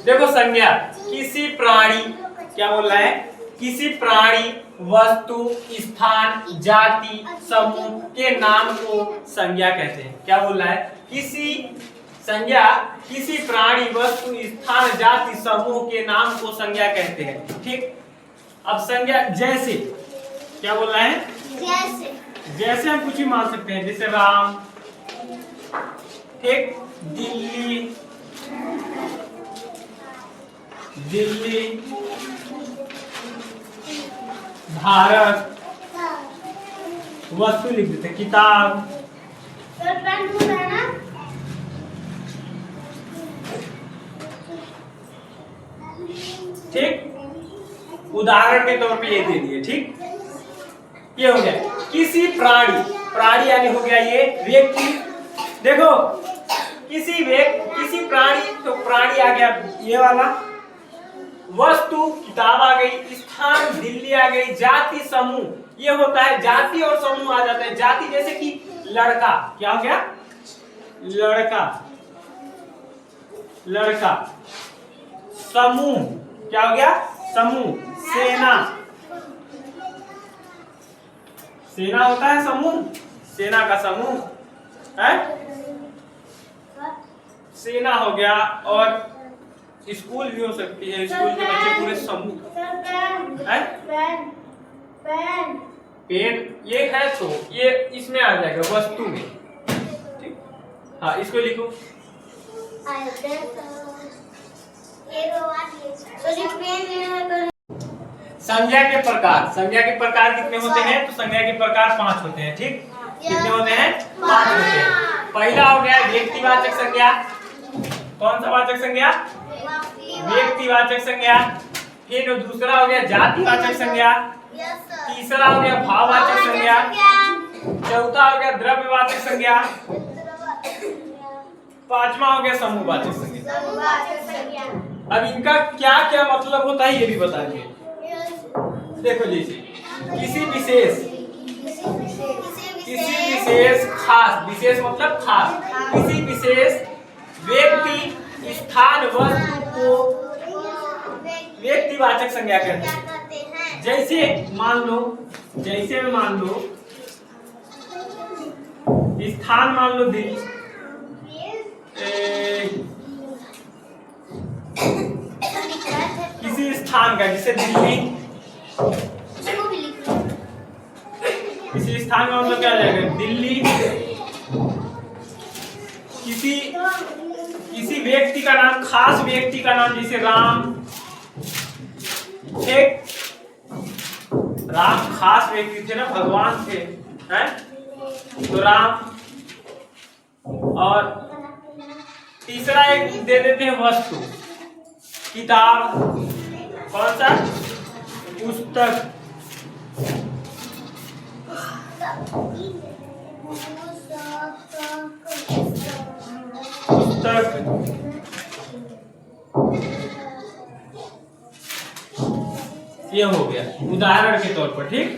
देखो संज्ञा किसी प्राणी, क्या बोल रहा है, किसी प्राणी, वस्तु, स्थान, जाति, समूह के नाम को संज्ञा कहते हैं। क्या बोल रहा है, किसी संज्ञा किसी प्राणी, वस्तु, स्थान, जाति, समूह के नाम को संज्ञा कहते हैं। ठीक, अब संज्ञा जैसे, क्या बोल रहा है, जैसे, जैसे हम कुछ भी मान सकते हैं, जैसे राम, ठीक, दिल्ली, दिल्ली, भारत, वस्तु लिख देते, किताब, ठीक, उदाहरण के तौर पे ये दे दिए। ठीक, ये हो गया किसी प्राणी, प्राणी यानी हो गया ये व्यक्ति। देखो किसी प्राणी, तो प्राणी आ गया ये वाला, वस्तु किताब आ गई, स्थान दिल्ली आ गई, जाति समूह ये होता है, जाति और समूह आ जाता है। जाति जैसे कि लड़का, क्या हो गया, लड़का, लड़का, समूह, क्या हो गया, समूह, सेना, सेना होता है समूह, सेना का समूह है, सेना हो गया। और स्कूल भी हो सकती है, स्कूल के बच्चे पूरे समूह है, पेन ये है, तो ये इसमें आ जाएगा वस्तु में। ठीक, हाँ इसको लिखो, संज्ञा के प्रकार, संज्ञा के प्रकार कितने होते हैं, तो संज्ञा के प्रकार 5 होते हैं। ठीक, कितने होते हैं, 5 होते हैं। पहला हो गया व्यक्तिवाचक संज्ञा, कौन सा वाचक संज्ञा, व्यक्तिवाचक संज्ञा। फिर दूसरा हो गया जातिवाचक संज्ञा, तीसरा हो गया भाववाचक संज्ञा, चौथा हो गया द्रव्यवाचक संज्ञा, पांचवा हो गया समूहवाचक संज्ञा। अब इनका क्या क्या मतलब होता है ये भी बता दिए। देखो जैसे किसी विशेष खास, विशेष मतलब खास, किसी विशेष व्यक्ति, स्थान, वस्तु को व्यक्तिवाचक संज्ञा कहते हैं। जैसे मान लो, जैसे में मान लो स्थान, मान लो दिल्ली, किसी स्थान का, जैसे दिल्ली, किसी स्थान का मतलब क्या आ जाएगा, दिल्ली। किसी व्यक्ति का नाम, खास व्यक्ति का नाम, जैसे राम, एक राम खास व्यक्ति थे ना, भगवान थे, हैं, तो राम। और तीसरा एक दे देते हैं वस्तु, किताब, कौन सा, पुस्तक, पुस्तक, ये हो गया उदाहरण के तौर पर। ठीक,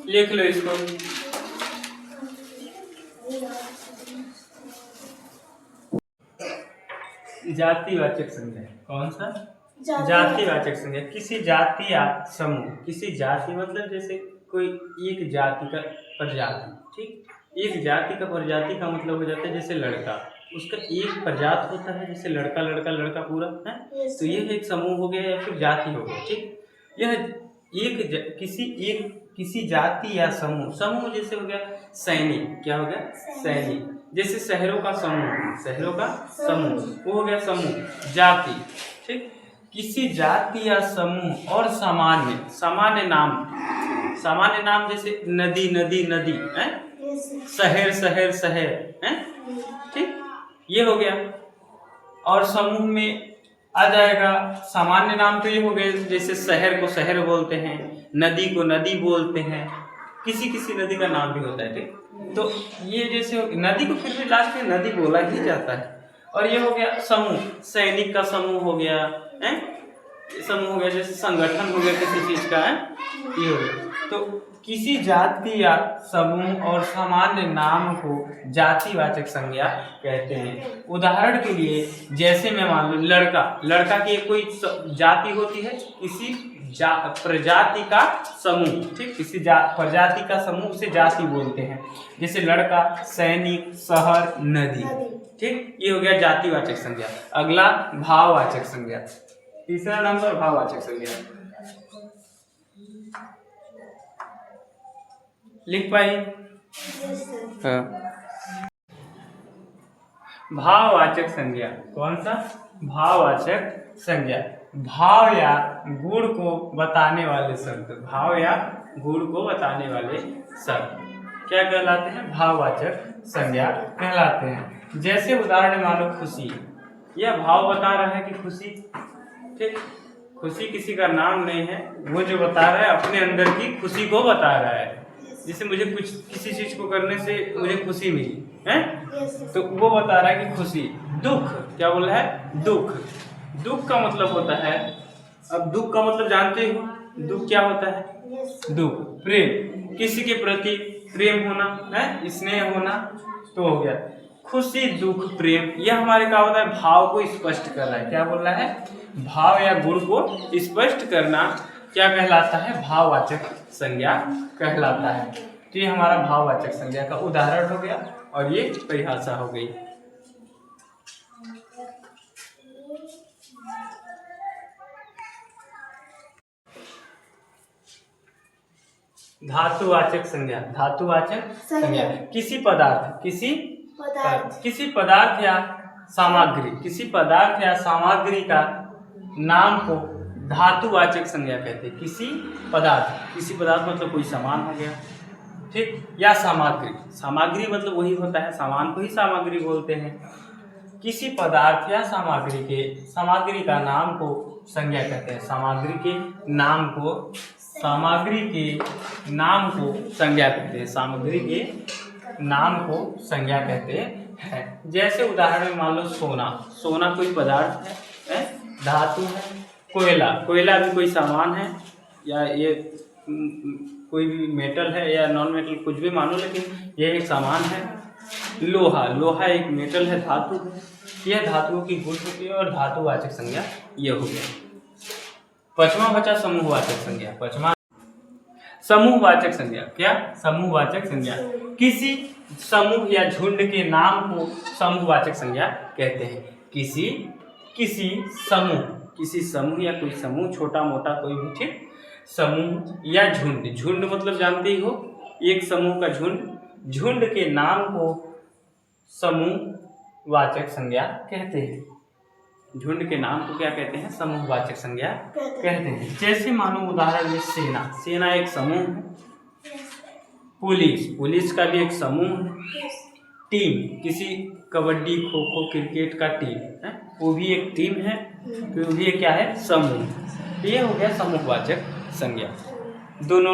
लिख लो इसको, जातिवाचक संज्ञा, कौन सा, जातिवाचक संज्ञा। किसी जाति या समूह, किसी जाति मतलब जैसे कोई एक जाति का प्रजाति। ठीक, एक जाति का प्रजाति का मतलब हो जाता है जैसे लड़का, उसका एक प्रजात होता है, जैसे लड़का लड़का लड़का पूरा है, तो ये एक समूह हो गया या फिर जाति हो गया। ठीक, यह किसी जाति या समूह, समूह जैसे हो गया सैनिक, क्या हो गया, सैनिक। जैसे शहरों का समूह, शहरों का समूह वो हो गया समूह, जाति। ठीक, किसी जाति या समूह। और सामान्य, सामान्य नाम जैसे नदी नदी नदी है, शहर शहर शहर है। ठीक, ये हो गया। और समूह में आ जाएगा सामान्य नाम, तो ये हो गए जैसे शहर को शहर बोलते हैं, नदी को नदी बोलते हैं, किसी किसी नदी का नाम भी होता है। ठीक, तो ये जैसे नदी को फिर भी लास्ट में नदी बोला ही जाता है। और ये हो गया समूह, सैनिक का समूह हो गया है, समूह हो गया, जैसे संगठन हो गया किसी चीज का है, ये हो गया। तो किसी जाति या समूह और सामान्य नाम को जातिवाचक संज्ञा कहते हैं। उदाहरण के लिए जैसे मैं मान लो लड़का की कोई जाति होती है, किसी प्रजाति का समूह, ठीक, किसी प्रजाति का समूह उसे जाति बोलते हैं। जैसे लड़का, सैनिक, शहर, नदी, ठीक, ये हो गया जातिवाचक संज्ञा। अगला भाववाचक संज्ञा, तीसरा नंबर भाववाचक संज्ञा। लिख पाइए? हाँ। भाववाचक संज्ञा, कौन सा? भाववाचक संज्ञा, भाव या गुण को बताने वाले शब्द, भाव या गुण को बताने वाले शब्द क्या कहलाते हैं? भाववाचक संज्ञा कहलाते हैं। जैसे उदाहरण मान लो खुशी, यह भाव बता रहा है कि खुशी, ठीक, खुशी किसी का नाम नहीं है, वो जो बता रहा है अपने अंदर की खुशी को बता रहा है। जैसे मुझे कुछ किसी चीज को करने से मुझे खुशी मिली है, तो वो बता रहा है कि खुशी। दुख, क्या बोल रहा है? दुख। दुख का मतलब होता है, अब दुख का मतलब जानते हो, दुख क्या होता है? दुख। प्रेम, किसी के प्रति प्रेम होना है, स्नेह होना, तो हो गया खुशी, दुख, प्रेम। यह हमारे क्या होता है? भाव को स्पष्ट कर रहा है। क्या बोल रहा है? भाव या गुण को स्पष्ट करना क्या कहलाता है? भाववाचक संज्ञा कहलाता है। तो ये हमारा भाववाचक संज्ञा का उदाहरण हो गया और ये परिभाषा हो गई। धातुवाचक संज्ञा, धातुवाचक संज्ञा, किसी पदार्थ या सामग्री, किसी पदार्थ या सामग्री का नाम को धातुवाचक संज्ञा कहते हैं। किसी पदार्थ मतलब कोई सामान हो गया, ठीक, या सामग्री मतलब वही होता है, सामान को ही सामग्री बोलते हैं। किसी पदार्थ या सामग्री का नाम को संज्ञा कहते हैं। सामग्री के नाम को संज्ञा कहते हैं। सामग्री के नाम को संज्ञा कहते हैं। जैसे उदाहरण में मान लो सोना कोई पदार्थ है, धातु है। कोयला भी कोई सामान है, या ये कोई भी मेटल है या नॉन मेटल, कुछ भी मानो, लेकिन यह एक सामान है। लोहा एक मेटल है, धातु है। यह धातुओं की गुण होती है और धातुवाचक संज्ञा ये हो गया। पांचवा बचा समूहवाचक संज्ञा। समूहवाचक संज्ञा, क्या? समूहवाचक संज्ञा, किसी समूह या झुंड के नाम को समूहवाचक संज्ञा कहते हैं। किसी समूह या कोई समूह, छोटा मोटा कोई भी, ठीक, समूह या झुंड मतलब जानते ही हो, एक समूह का झुंड के नाम को समूहवाचक संज्ञा कहते हैं। झुंड के नाम को क्या कहते हैं? समूहवाचक संज्ञा कहते हैं। जैसे मानो उदाहरण में सेना एक समूह है। पुलिस का भी एक समूह है। टीम, किसी कबड्डी, खो खो, क्रिकेट का टीम है, वो भी एक टीम है, तो वो भी क्या है? समूह। ये हो गया समूहवाचक संज्ञा। दोनों